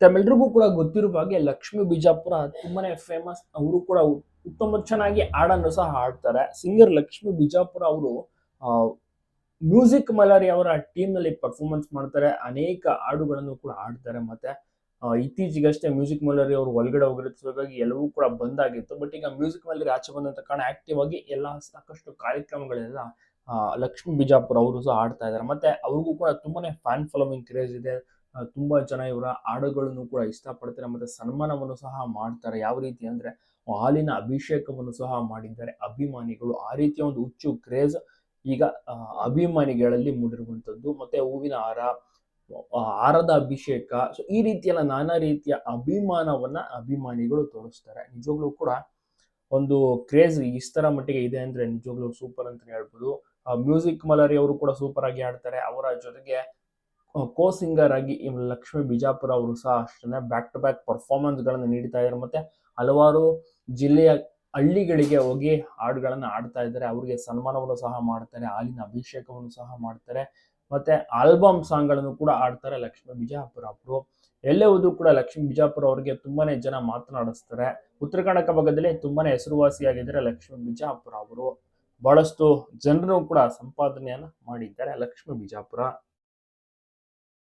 ತಮ್ಮೆಲ್ರಿಗೂ ಕೂಡ ಗೊತ್ತಿರುವ ಹಾಗೆ ಲಕ್ಷ್ಮೀ ಬಿಜಾಪುರ ತುಂಬಾನೇ ಫೇಮಸ್. ಅವರು ಕೂಡ ಉತ್ತಮ ಚೆನ್ನಾಗಿ ಹಾಡನ್ನು ಸಹ ಹಾಡ್ತಾರೆ. ಸಿಂಗರ್ ಲಕ್ಷ್ಮೀ ಬಿಜಾಪುರ ಅವರು ಮ್ಯೂಸಿಕ್ ಮಲಾರಿ ಅವರ ಟೀಮ್ ನಲ್ಲಿ ಪರ್ಫಾರ್ಮೆನ್ಸ್ ಮಾಡ್ತಾರೆ. ಅನೇಕ ಹಾಡುಗಳನ್ನು ಕೂಡ ಹಾಡ್ತಾರೆ. ಮತ್ತೆ ಇತ್ತೀಚೆಗಷ್ಟೇ ಮ್ಯೂಸಿಕ್ ಮಲಾರಿ ಅವರು ಒಳಗಡೆ ಹೋಗಿರೋದ್ರಾಗಿ ಎಲ್ಲವೂ ಕೂಡ ಬಂದಾಗಿತ್ತು. ಬಟ್ ಈಗ ಮ್ಯೂಸಿಕ್ ಮಲಾರಿ ಆಚೆ ಬಂದಂತ ಕಾರಣ ಆಕ್ಟಿವ್ ಆಗಿ ಎಲ್ಲಾ ಸಾಕಷ್ಟು ಕಾರ್ಯಕ್ರಮಗಳೆಲ್ಲ ಲಕ್ಷ್ಮೀ ಬಿಜಾಪುರ ಅವರು ಸಹ ಆಡ್ತಾ ಇದ್ದಾರೆ. ಮತ್ತೆ ಅವ್ರಿಗೂ ಕೂಡ ತುಂಬಾನೇ ಫ್ಯಾನ್ ಫಾಲೋವಿಂಗ್ ಕ್ರೇಜ್ ಇದೆ. ತುಂಬಾ ಜನ ಇವರ ಹಾಡುಗಳನ್ನು ಕೂಡ ಇಷ್ಟಪಡ್ತಾರೆ. ಮತ್ತೆ ಸನ್ಮಾನವನ್ನು ಸಹ ಮಾಡ್ತಾರೆ. ಯಾವ ರೀತಿ ಅಂದ್ರೆ ಹಾಲಿನ ಅಭಿಷೇಕವನ್ನು ಸಹ ಮಾಡಿದ್ದಾರೆ ಅಭಿಮಾನಿಗಳು. ಆ ರೀತಿಯ ಒಂದು ಹುಚ್ಚು ಕ್ರೇಜ್ ಈಗ ಅಭಿಮಾನಿಗಳಲ್ಲಿ ಮೂಡಿರುವಂತದ್ದು. ಮತ್ತೆ ಹೂವಿನ ಹಾರದ ಅಭಿಷೇಕ, ಸೊ ಈ ರೀತಿಯೆಲ್ಲ ನಾನಾ ರೀತಿಯ ಅಭಿಮಾನವನ್ನ ಅಭಿಮಾನಿಗಳು ತೋರಿಸ್ತಾರೆ. ನಿಜವಾಗ್ಲೂ ಕೂಡ ಒಂದು ಕ್ರೇಜ್ ಇಷ್ಟರ ಮಟ್ಟಿಗೆ ಇದೆ ಅಂದ್ರೆ ನಿಜವಾಗ್ಲೂ ಸೂಪರ್ ಅಂತ ಹೇಳ್ಬೋದು. ಮ್ಯೂಸಿಕ್ ಮಲರಿ ಅವರು ಕೂಡ ಸೂಪರ್ ಆಗಿ ಆಡ್ತಾರೆ. ಅವರ ಜೊತೆಗೆ ಕೋ ಸಿಂಗರ್ ಆಗಿ ಲಕ್ಷ್ಮೀ ಬಿಜಾಪುರ ಅವರು ಸಹ ಅಷ್ಟೇ ಬ್ಯಾಕ್ ಟು ಬ್ಯಾಕ್ ಪರ್ಫಾರ್ಮೆನ್ಸ್ ಗಳನ್ನು ನೀಡ್ತಾ ಇದ್ದಾರೆ. ಮತ್ತೆ ಹಲವಾರು ಜಿಲ್ಲೆಯ ಹಳ್ಳಿಗಳಿಗೆ ಹೋಗಿ ಹಾಡುಗಳನ್ನ ಆಡ್ತಾ ಇದ್ದಾರೆ. ಅವರಿಗೆ ಸನ್ಮಾನವನ್ನು ಸಹ ಮಾಡ್ತಾರೆ, ಹಾಲಿನ ಅಭಿಷೇಕವನ್ನು ಸಹ ಮಾಡ್ತಾರೆ. ಮತ್ತೆ ಆಲ್ಬಮ್ ಸಾಂಗ್ ಗಳನ್ನು ಕೂಡ ಆಡ್ತಾರೆ ಲಕ್ಷ್ಮೀ ಬಿಜಾಪುರ ಅವರು. ಎಲ್ಲೇ ಹೋದ್ರು ಕೂಡ ಲಕ್ಷ್ಮೀ ಬಿಜಾಪುರ ಅವರಿಗೆ ತುಂಬಾನೇ ಜನ ಮಾತನಾಡಿಸ್ತಾರೆ. ಉತ್ತರ ಕರ್ನಾಟಕ ಭಾಗದಲ್ಲಿ ತುಂಬಾನೇ ಹೆಸರುವಾಸಿಯಾಗಿದ್ದಾರೆ ಲಕ್ಷ್ಮೀ ಬಿಜಾಪುರ ಅವರು. ಬಹಳಷ್ಟು ಜನರು ಕೂಡ ಸಂಪಾದನೆಯನ್ನ ಮಾಡಿದ್ದಾರೆ ಲಕ್ಷ್ಮೀ ಬಿಜಾಪುರ.